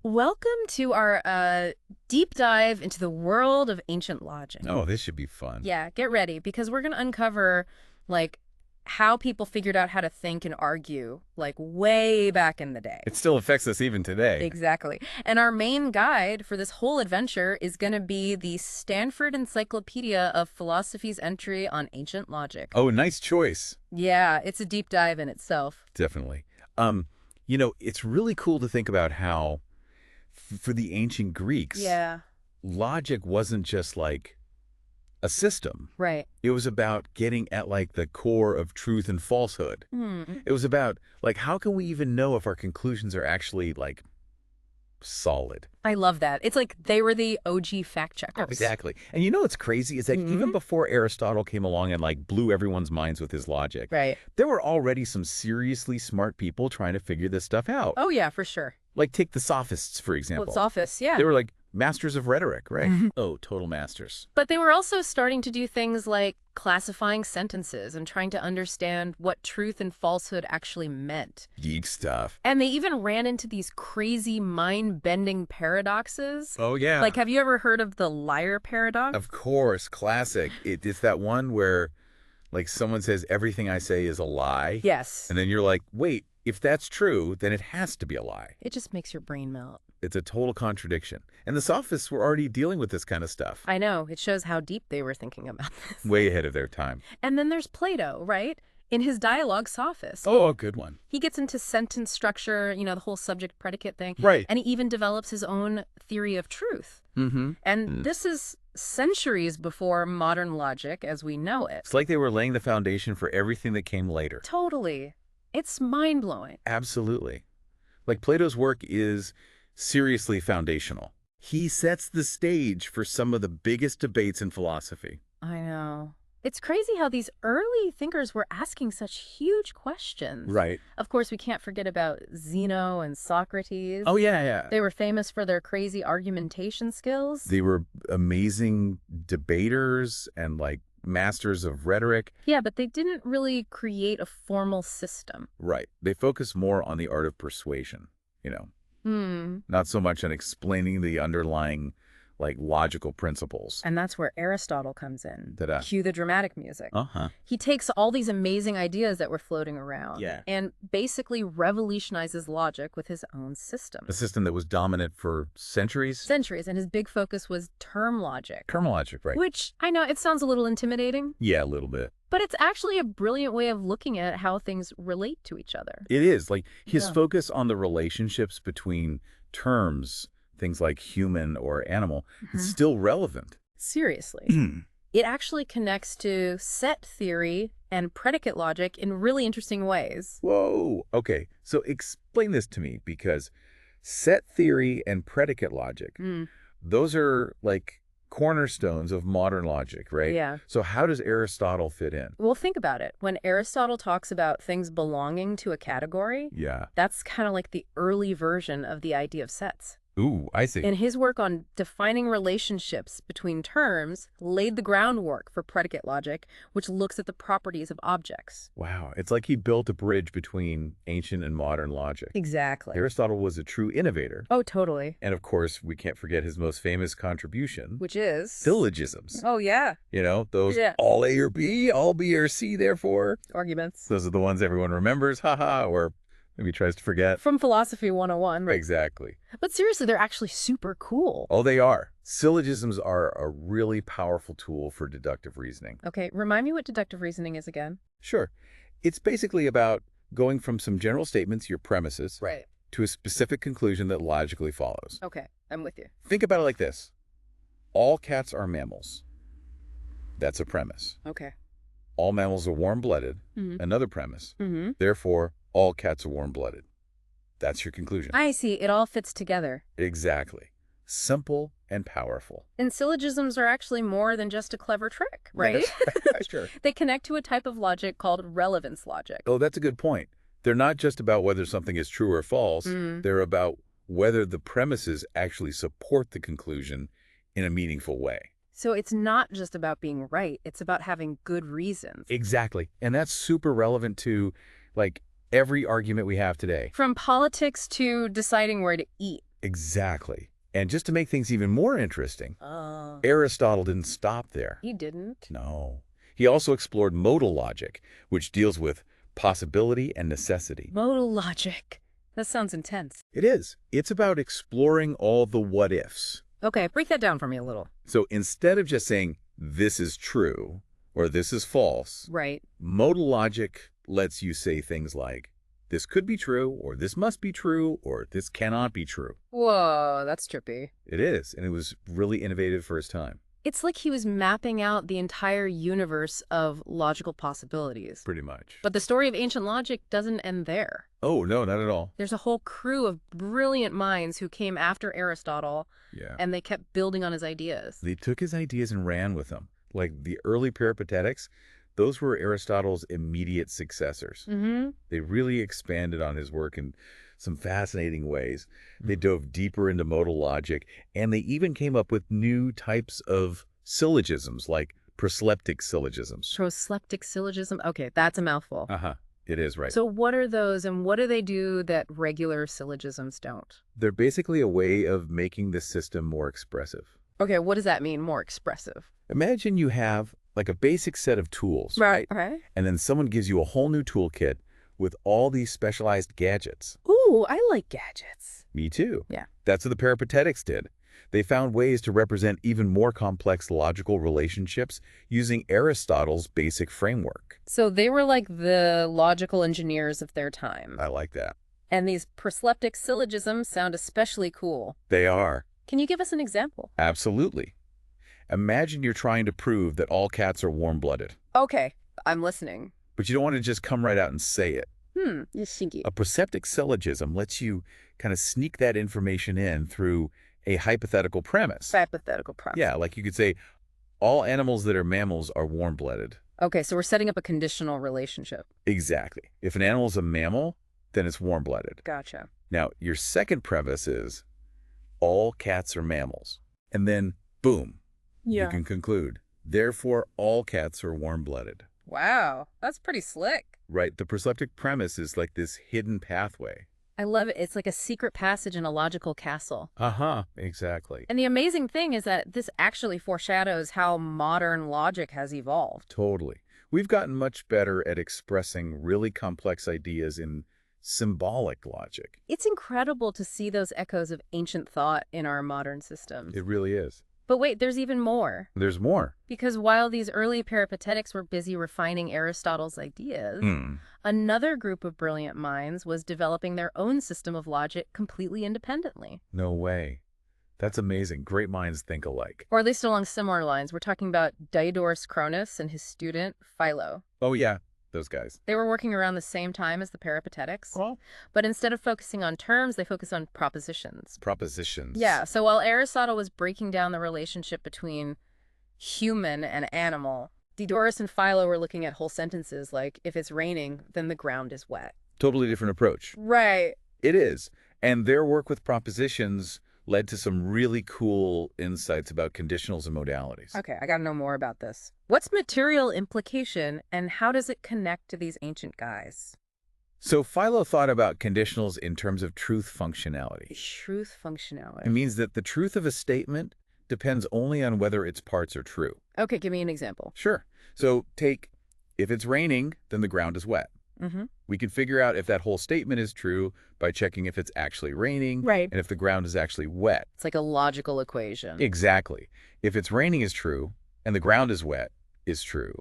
Welcome to our deep dive into the world of ancient logic. Oh, this should be fun. Yeah, get ready because we're going to uncover like how people figured out how to think and argue like way back in the day. It still affects us even today. Exactly. And our main guide for this whole adventure is going to be the Stanford Encyclopedia of Philosophy's entry on ancient logic. Oh, nice choice. Yeah, it's a deep dive in itself. Definitely. It's really cool to think about how for the ancient Greeks, Yeah, logic wasn't just like a system. right. It was about getting at like the core of truth and falsehood. Hmm. It was about like how can we even know if our conclusions are actually like solid? I love that. It's like they were the OG fact checkers. Exactly. And you know what's crazy is that even before Aristotle came along and like blew everyone's minds with his logic, Right. there were already some seriously smart people trying to figure this stuff out. Oh, yeah, for sure. Like take the sophists, for Well, example. it's office, yeah. They were like masters of rhetoric, right? Oh, total masters. But they were also starting to do things like classifying sentences and trying to understand what truth and falsehood actually meant. Geek stuff. And they even ran into these crazy mind-bending paradoxes. Oh, yeah. Like, have you ever heard of the liar paradox? Of course, classic. It's that one where like someone says everything I say is a lie. Yes. And then you're like, wait, if that's true, then it has to be a lie. It just makes your brain melt. It's a total contradiction. And the sophists were already dealing with this kind of stuff. I know. It shows how deep they were thinking about this. Way ahead of their time. And then there's Plato, right? In his dialogue, Sophist. Oh, a good one. He gets into sentence structure, the whole subject-predicate thing. Right. And he even develops his own theory of truth. Mm-hmm. And this is centuries before modern logic as we know it. It's like they were laying the foundation for everything that came later. Totally. It's mind-blowing. Absolutely. Like Plato's work is seriously foundational. He sets the stage for some of the biggest debates in philosophy. I know. It's crazy how these early thinkers were asking such huge questions. Right. Of course, we can't forget about Zeno and Socrates. Oh, yeah. They were famous for their crazy argumentation skills. They were amazing debaters and like masters of rhetoric. Yeah, but they didn't really create a formal system. Right. They focus more on the art of persuasion, not so much on explaining the underlying like logical principles. And that's where Aristotle comes in. Ta-da. Cue the dramatic music. Uh-huh. He takes all these amazing ideas that were floating around Yeah. and basically revolutionizes logic with his own system. A system that was dominant for centuries. Centuries, and his big focus was term logic. Term logic, right? Which, I know, it sounds a little intimidating, Yeah, a little bit. but it's actually a brilliant way of looking at how things relate to each other. It is. Like his Yeah. focus on the relationships between terms, things like human or animal, is still relevant. Seriously. It actually connects to set theory and predicate logic in really interesting ways. Whoa. Okay. So explain this to me because set theory and predicate logic, those are like cornerstones of modern logic, right? Yeah. So how does Aristotle fit in? Well, think about it. When Aristotle talks about things belonging to a category, Yeah. that's kind of like the early version of the idea of sets. Ooh, I see. In his work on defining relationships between terms, laid the groundwork for predicate logic, which looks at the properties of objects. Wow. It's like he built a bridge between ancient and modern logic. Exactly. Aristotle was a true innovator. Oh, totally. And of course, we can't forget his most famous contribution, Which is? syllogisms. Oh, yeah. Those Yeah. all A or B, all B or C, therefore. Arguments. Those are the ones everyone remembers, haha, or maybe tries to forget. From Philosophy 101. Right. Exactly. But seriously, they're actually super cool. Oh, they are. Syllogisms are a really powerful tool for deductive reasoning. Okay, remind me what deductive reasoning is again. Sure. It's basically about going from some general statements, your premises, Right. to a specific conclusion that logically follows. Okay, I'm with you. Think about it like this. All cats are mammals. That's a premise. Okay. All mammals are warm-blooded. Mhm. Another premise. Mm-hmm. Therefore, all cats are warm-blooded. That's your conclusion. I see. It all fits together. Exactly. Simple and powerful. And syllogisms are actually more than just a clever trick, right? Sure. They connect to a type of logic called relevance logic. Oh, that's a good point. They're not just about whether something is true or false. They're about whether the premises actually support the conclusion in a meaningful way. So it's not just about being right. It's about having good reasons. Exactly. And that's super relevant to, like, every argument we have today. From politics to deciding where to eat. Exactly. And just to make things even more interesting, Oh. Aristotle didn't stop there. He didn't. No. He also explored modal logic, which deals with possibility and necessity. Modal logic. That sounds intense. It is. It's about exploring all the what-ifs. Okay, break that down for me a little. So instead of just saying, this is true, or this is false, Right. modal logic lets you say things like, this could be true, or this must be true, or this cannot be true. Whoa, that's trippy. It is, and it was really innovative for its time. It's like he was mapping out the entire universe of logical possibilities. Pretty much. But the story of ancient logic doesn't end there. Oh, no, not at all. There's a whole crew of brilliant minds who came after Aristotle, Yeah. and they kept building on his ideas. They took his ideas and ran with them. Like the early Peripatetics, those were Aristotle's immediate successors. Mm-hmm. They really expanded on his work in some fascinating ways. They dove deeper into modal logic, and they even came up with new types of syllogisms, like prosleptic syllogisms. Prosleptic syllogism. Okay, that's a mouthful. Uh-huh. It is, right. So what are those, and what do they do that regular syllogisms don't? They're basically a way of making the system more expressive. Okay, what does that mean, more expressive? Imagine you have like a basic set of tools, Okay. and then someone gives you a whole new toolkit with all these specialized gadgets. Ooh, I like gadgets. Me too. Yeah. That's what the Peripatetics did. They found ways to represent even more complex logical relationships using Aristotle's basic framework. So they were like the logical engineers of their time. I like that. And these prosleptic syllogisms sound especially cool. They are. Can you give us an example? Absolutely. Imagine you're trying to prove that all cats are warm-blooded, Okay, I'm listening. but you don't want to just come right out and say it. You're stinky. A prosleptic syllogism lets you kind of sneak that information in through a hypothetical premise. Hypothetical premise. Yeah, like you could say, all animals that are mammals are warm-blooded. Okay, so we're setting up a conditional relationship. Exactly. If an animal is a mammal, then it's warm-blooded. Gotcha. Now, your second premise is all cats are mammals. And then, boom, you can conclude, therefore, all cats are warm-blooded. Wow, that's pretty slick. Right? The prosleptic premise is like this hidden pathway. I love it. It's like a secret passage in a logical castle. Uh-huh. Exactly. And the amazing thing is that this actually foreshadows how modern logic has evolved. Totally. We've gotten much better at expressing really complex ideas in symbolic logic. It's incredible to see those echoes of ancient thought in our modern systems. It really is. But wait, there's even more. There's more. Because while these early Peripatetics were busy refining Aristotle's ideas, another group of brilliant minds was developing their own system of logic completely independently. No way. That's amazing. Great minds think alike. Or at least along similar lines. We're talking about Diodorus Cronus and his student Philo. Oh, yeah. Those guys. They were working around the same time as the Peripatetics. Well, But instead of focusing on terms, they focused on propositions. propositions. Yeah, so while Aristotle was breaking down the relationship between human and animal, Diodorus and Philo were looking at whole sentences like, if it's raining, then the ground is wet. Totally different approach. Right. It is. And their work with propositions led to some really cool insights about conditionals and modalities. Okay, I gotta know more about this. What's material implication, and how does it connect to these ancient guys? So Philo thought about conditionals in terms of truth functionality. Truth functionality. It means that the truth of a statement depends only on whether its parts are true. Okay, give me an example. Sure. So take, if it's raining, then the ground is wet. Mm-hmm. We can figure out if that whole statement is true by checking if it's actually raining Right. and if the ground is actually wet. It's like a logical equation. Exactly. If it's raining is true and the ground is wet is true,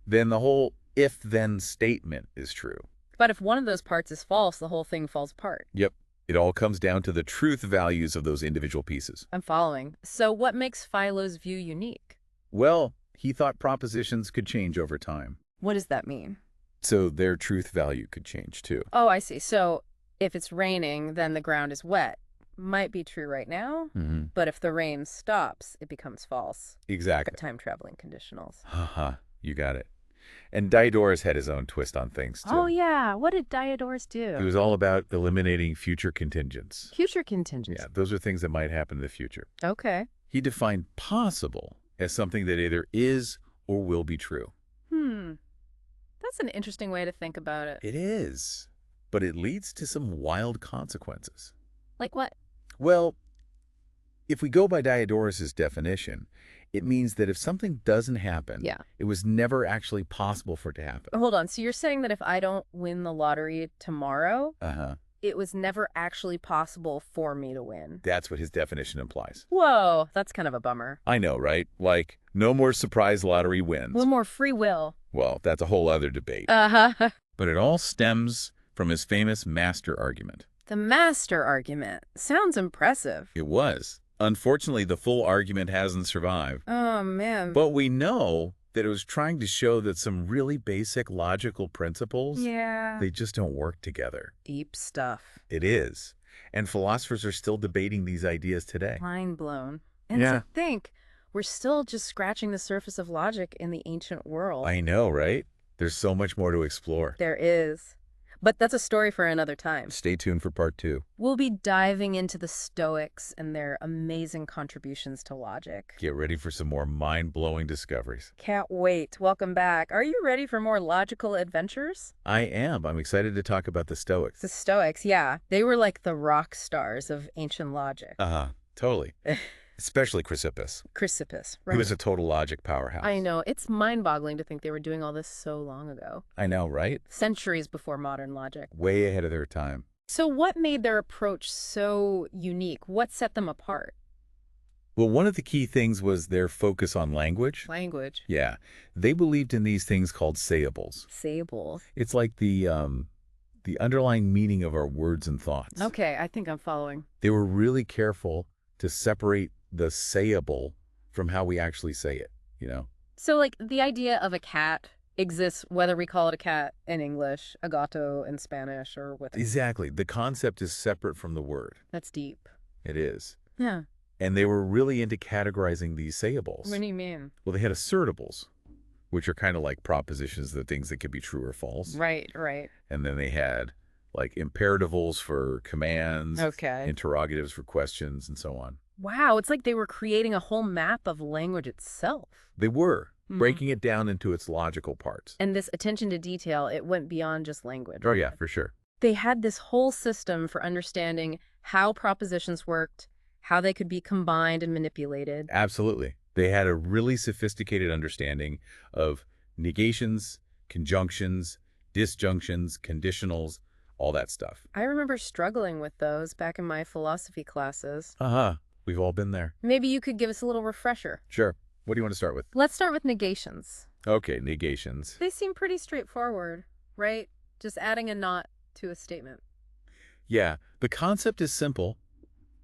then the whole if-then statement is true. But if one of those parts is false, the whole thing falls apart. Yep. It all comes down to the truth values of those individual pieces. I'm following. So what makes Philo's view unique? Well, he thought propositions could change over time. What does that mean? So their truth value could change too. Oh, I see. So if it's raining, then the ground is wet. Might be true right now, but if the rain stops, it becomes false. Exactly. Time-traveling conditionals. Haha, you got it. And Diodorus had his own twist on things too. Oh, yeah. What did Diodorus do? It was all about eliminating future contingents. Future contingency. Yeah, those are things that might happen in the future. Okay. He defined possible as something that either is or will be true. That's an interesting way to think about it. It is, but it leads to some wild consequences. Like what? Well, if we go by Diodorus's definition, it means that if something doesn't happen, Yeah. it was never actually possible for it to happen. Hold on. So you're saying that if I don't win the lottery tomorrow, Uh-huh. it was never actually possible for me to win? That's what his definition implies. Whoa, that's kind of a bummer. I know, right? Like, no more surprise lottery A wins. little more free will. Well, that's a whole other debate. Uh-huh. But it all stems from his famous master argument. The master argument. Sounds impressive. It was. Unfortunately, the full argument hasn't survived. Oh, man. But we know that it was trying to show that some really basic logical principles, Yeah. they just don't work together. Deep stuff. It is. And philosophers are still debating these ideas today. Mind blown. And Yeah. to think, we're still just scratching the surface of logic in the ancient world. I know, right? There's so much more to explore. There is. But that's a story for another time. Stay tuned for part 2. We'll be diving into the Stoics and their amazing contributions to logic. Get ready for some more mind-blowing discoveries. Can't wait. Welcome back. Are you ready for more logical adventures? I am. I'm excited to talk about the Stoics. The Stoics, yeah. They were like the rock stars of ancient logic. Totally. Especially Chrysippus. Chrysippus, He right? was a total logic powerhouse. I know. It's mind-boggling to think they were doing all this so long ago. I know, right? Centuries before modern logic. Way ahead of their time. So what made their approach so unique? What set them apart? Well, one of the key things was their focus on language. Language. Yeah. They believed in these things called sayables. Sable. It's like the underlying meaning of our words and thoughts. Okay, I think I'm following. They were really careful to separate the sayable from how we actually say it, you know? So, like, the idea of a cat exists whether we call it a cat in English, a gato in Spanish, or what. Exactly. The concept is separate from the word. That's deep. It is. Yeah. And they were really into categorizing these sayables. What do you mean? Well, they had assertables, which are kind of like propositions, the things that could be true or false. Right, right. And then they had like imperatives for commands, Okay. interrogatives for questions, and so on. Wow, it's like they were creating a whole map of language itself. They were Mhm. breaking it down into its logical parts. And this attention to detail, it went beyond just language. Oh, yeah, for sure. They had this whole system for understanding how propositions worked, how they could be combined and manipulated. Absolutely. They had a really sophisticated understanding of negations, conjunctions, disjunctions, conditionals, all that stuff. I remember struggling with those back in my philosophy classes. We've all been there. Maybe you could give us a little refresher. Sure. What do you want to start with? Let's start with negations. Okay, negations. They seem pretty straightforward, right? Just adding a not to a statement. Yeah, the concept is simple,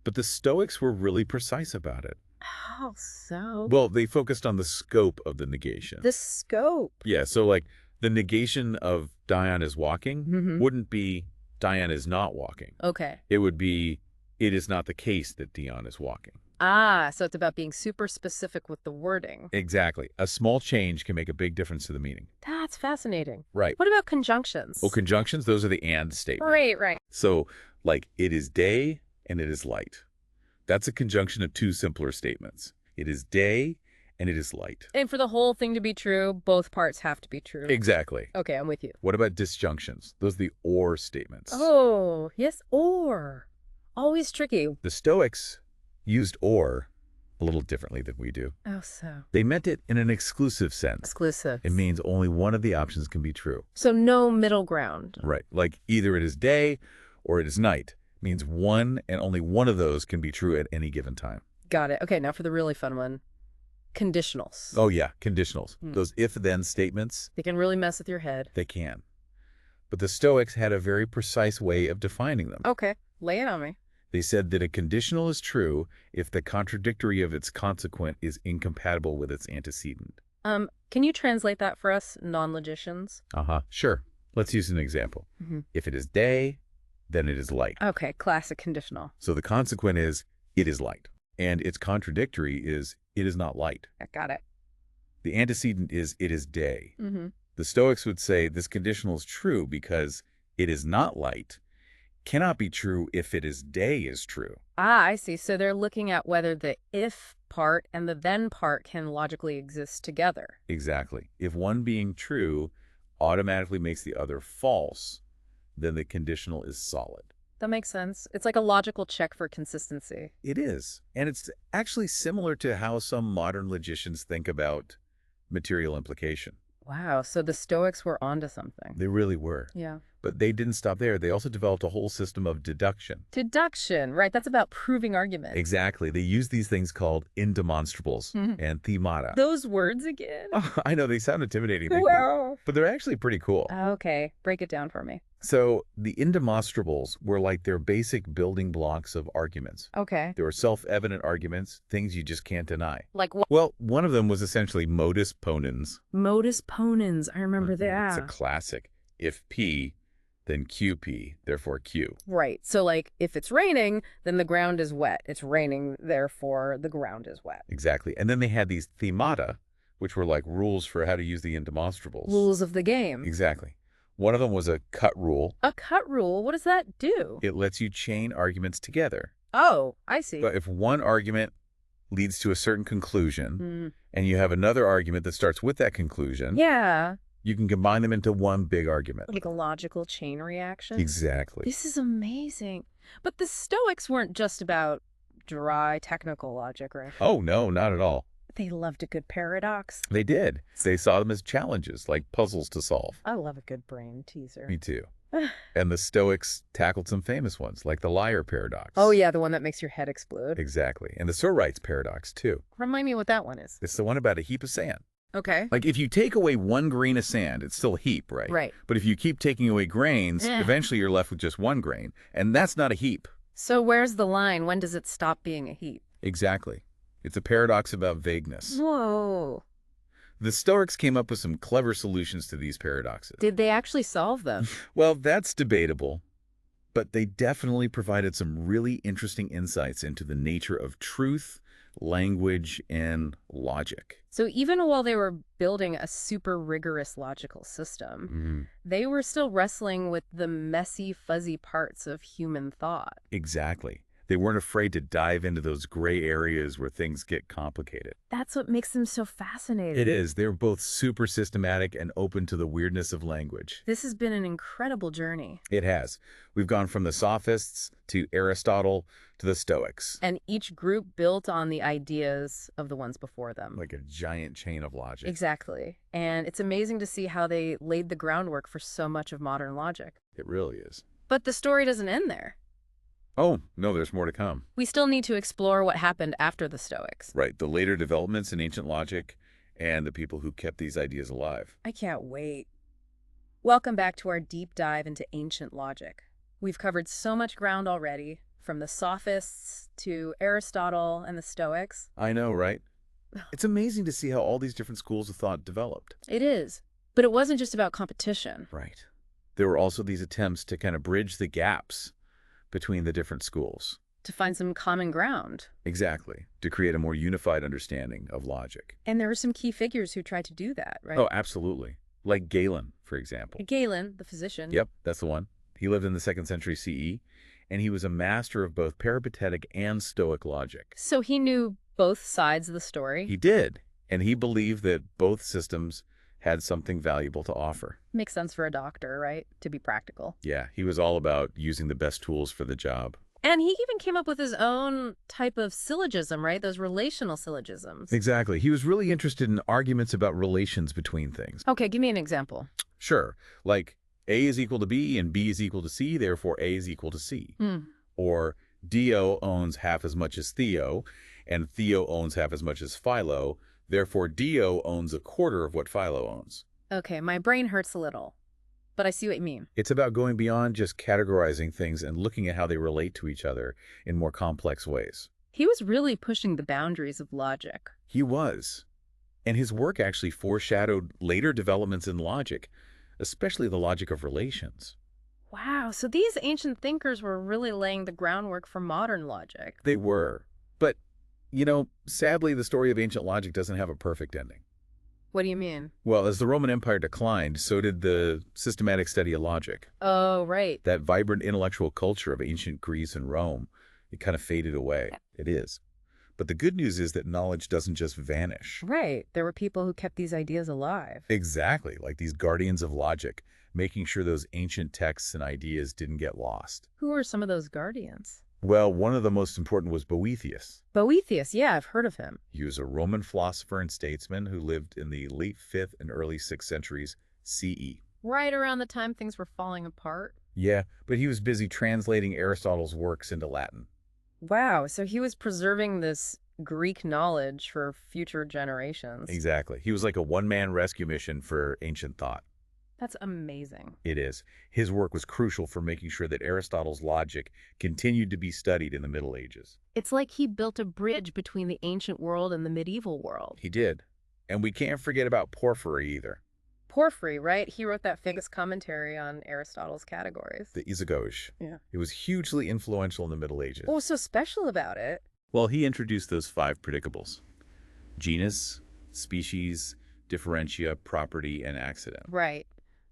but the Stoics were really precise about it. How so? Well, they focused on the scope of the negation. The scope. Yeah, so like the negation of Dion is walking Mhm. wouldn't be Dion is not walking. Okay. It would be it is not the case that Dion is walking. Ah, so it's about being super specific with the wording. Exactly. A small change can make a big difference to the meaning. That's fascinating. Right. What about conjunctions? Well, conjunctions, those are the and statements. Right, right. So, like, it is day and it is light. That's a conjunction of two simpler statements. It is day and it is light. And for the whole thing to be true, both parts have to be true. Exactly. Okay, I'm with you. What about disjunctions? Those are the or statements. Oh, yes, or. Always tricky. The Stoics used or a little differently than we do. Oh, so. They meant it in an exclusive sense. Exclusive. It means only one of the options can be true. So no middle ground. Right. Like either it is day or it is night. It means one and only one of those can be true at any given time. Got it. Okay, now for the really fun one. Conditionals. Oh, yeah. Conditionals. Hmm. Those if-then statements, They can really mess with your head. they can. But the Stoics had a very precise way of defining them. Okay, lay it on me. They said that a conditional is true if the contradictory of its consequent is incompatible with its antecedent. Can you translate that for us non-logicians? Sure. Let's use an example. Mhm. If it is day, then it is light. Okay, classic conditional. So the consequent is it is light. And its contradictory is it is not light. I got it. The antecedent is it is day. Mm-hmm. The Stoics would say this conditional is true because it is not light cannot be true if it is day is true. Ah, I see. So they're looking at whether the if part and the then part can logically exist together. Exactly. If one being true automatically makes the other false, then the conditional is solid. That makes sense. It's like a logical check for consistency. It is. And it's actually similar to how some modern logicians think about material implication. Wow, so the Stoics were onto something. They really were. Yeah. But they didn't stop there. They also developed a whole system of deduction. Deduction, right? That's about proving arguments. Exactly. They use these things called indemonstrables and themata. Those words again? Oh, I know, they sound intimidating, Wow. but they're actually pretty cool. Okay, break it down for me. So the indemonstrables were like their basic building blocks of arguments. Okay. They were self-evident arguments, things you just can't deny. Like what? Well, one of them was essentially modus ponens. Modus ponens. I remember It's a that. classic. If P, then QP, therefore Q. Right. So, like, if it's raining, then the ground is wet. It's raining, therefore the ground is wet. Exactly. And then they had these themata, which were like rules for how to use the indemonstrables. Rules of the game. Exactly. One of them was a cut rule. A cut rule? What does that do? It lets you chain arguments together. Oh, I see. But if one argument leads to a certain conclusion, and you have another argument that starts with that conclusion, Yeah. you can combine them into one big argument. Like a logical chain reaction? Exactly. This is amazing. But the Stoics weren't just about dry technical logic, right? Oh, no, not at all. They loved a good paradox. They did. They saw them as challenges, like puzzles to solve. I love a good brain teaser. Me too. And the Stoics tackled some famous ones, like the liar paradox. Oh, yeah, the one that makes your head explode. Exactly. And the Sorites paradox, too. Remind me what that one is. It's the one about a heap of sand. Okay. Like, if you take away one grain of sand, it's still a heap, right? Right. But if you keep taking away grains, eventually you're left with just one grain. And that's not a heap. So where's the line? When does it stop being a heap? Exactly. It's a paradox about vagueness. Whoa. The Stoics came up with some clever solutions to these paradoxes. Did they actually solve them? Well, that's debatable. But they definitely provided some really interesting insights into the nature of truth, language, and logic. So even while they were building a super rigorous logical system, they were still wrestling with the messy, fuzzy parts of human thought. Exactly. They weren't afraid to dive into those gray areas where things get complicated. That's what makes them so fascinating. It is. They're both super systematic and open to the weirdness of language. This has been an incredible journey. It has. We've gone from the Sophists to Aristotle to the Stoics. And each group built on the ideas of the ones before them. Like a giant chain of logic. Exactly. And it's amazing to see how they laid the groundwork for so much of modern logic. It really is. But the story doesn't end there. Oh, no, there's more to come. We still need to explore what happened after the Stoics. Right, the later developments in ancient logic and the people who kept these ideas alive. I can't wait. Welcome back to our deep dive into ancient logic. We've covered so much ground already, from the Sophists to Aristotle and the Stoics. I know, right? It's amazing to see how all these different schools of thought developed. It is. But it wasn't just about competition. Right. There were also these attempts to kind of bridge the gaps between the different schools. To find some common ground. Exactly. To create a more unified understanding of logic. And there were some key figures who tried to do that, right? Oh, absolutely. Like Galen, for example. Galen, the physician. Yep, that's the one. He lived in the 2nd century CE, and he was a master of both peripatetic and Stoic logic. So he knew both sides of the story? He did, and he believed that both systems had something valuable to offer. Makes sense for a doctor, right? To be practical. Yeah, he was all about using the best tools for the job. And he even came up with his own type of syllogism, right? Those relational syllogisms. Exactly. He was really interested in arguments about relations between things. Okay, give me an example. Sure. Like A is equal to B and B is equal to C, therefore A is equal to C. Or Dio owns half as much as Theo, and Theo owns half as much as Philo, therefore Dio owns a quarter of what Philo owns. Okay, my brain hurts a little, but I see what you mean. It's about going beyond just categorizing things and looking at how they relate to each other in more complex ways. He was really pushing the boundaries of logic. He was. And his work actually foreshadowed later developments in logic, especially the logic of relations. Wow, so these ancient thinkers were really laying the groundwork for modern logic. They were. But, you know, sadly, the story of ancient logic doesn't have a perfect ending. What do you mean? Well, as the Roman Empire declined, so did the systematic study of logic. Oh, right. That vibrant intellectual culture of ancient Greece and Rome, it kind of faded away. It is. But the good news is that knowledge doesn't just vanish. Right. There were people who kept these ideas alive. Exactly, like these guardians of logic. making sure those ancient texts and ideas didn't get lost. Who were some of those guardians? Well, one of the most important was Boethius. Boethius, yeah, I've heard of him. He was a Roman philosopher and statesman who lived in the late 5th and early 6th centuries CE. Right around the time things were falling apart. Yeah, but he was busy translating Aristotle's works into Latin. Wow, so he was preserving this Greek knowledge for future generations. Exactly. He was like a one-man rescue mission for ancient thought. That's amazing. It is. His work was crucial for making sure that Aristotle's logic continued to be studied in the Middle Ages. It's like he built a bridge between the ancient world and the medieval world. He did. And we can't forget about Porphyry either. Porphyry, right? He wrote that famous commentary on Aristotle's categories. The Isagoge. Yeah. It was hugely influential in the Middle Ages. What was so special about it? Well, he introduced those 5 predicables: genus, species, differentia, property, and accident. Right.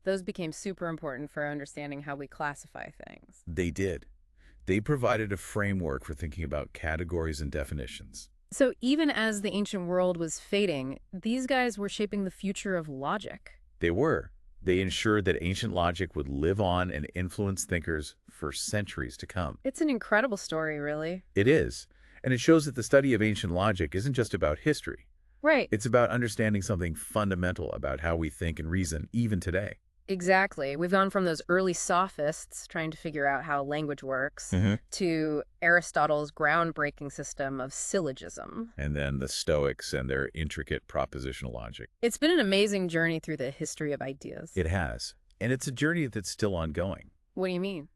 Those became super important for understanding how we classify things. They did. They provided a framework for thinking about categories and definitions. So even as the ancient world was fading, these guys were shaping the future of logic. They were. They ensured that ancient logic would live on and influence thinkers for centuries to come. It's an incredible story, really. It is. And it shows that the study of ancient logic isn't just about history. Right. It's about understanding something fundamental about how we think and reason, even today. Exactly. We've gone from those early sophists trying to figure out how language works to Aristotle's groundbreaking system of syllogism. And then the Stoics and their intricate propositional logic. It's been an amazing journey through the history of ideas. It has. And it's a journey that's still ongoing. What do you mean?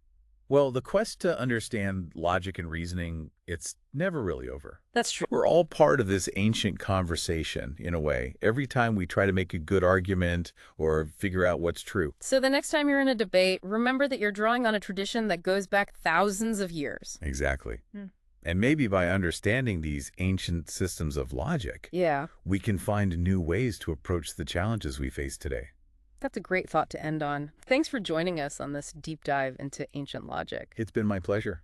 Well, the quest to understand logic and reasoning, it's never really over. That's true. We're all part of this ancient conversation, in a way, every time we try to make a good argument or figure out what's true. So the next time you're in a debate, remember that you're drawing on a tradition that goes back thousands of years. Exactly. And maybe by understanding these ancient systems of logic, Yeah, we can find new ways to approach the challenges we face today. that's a great thought to end on. Thanks for joining us on this deep dive into ancient logic. It's been my pleasure.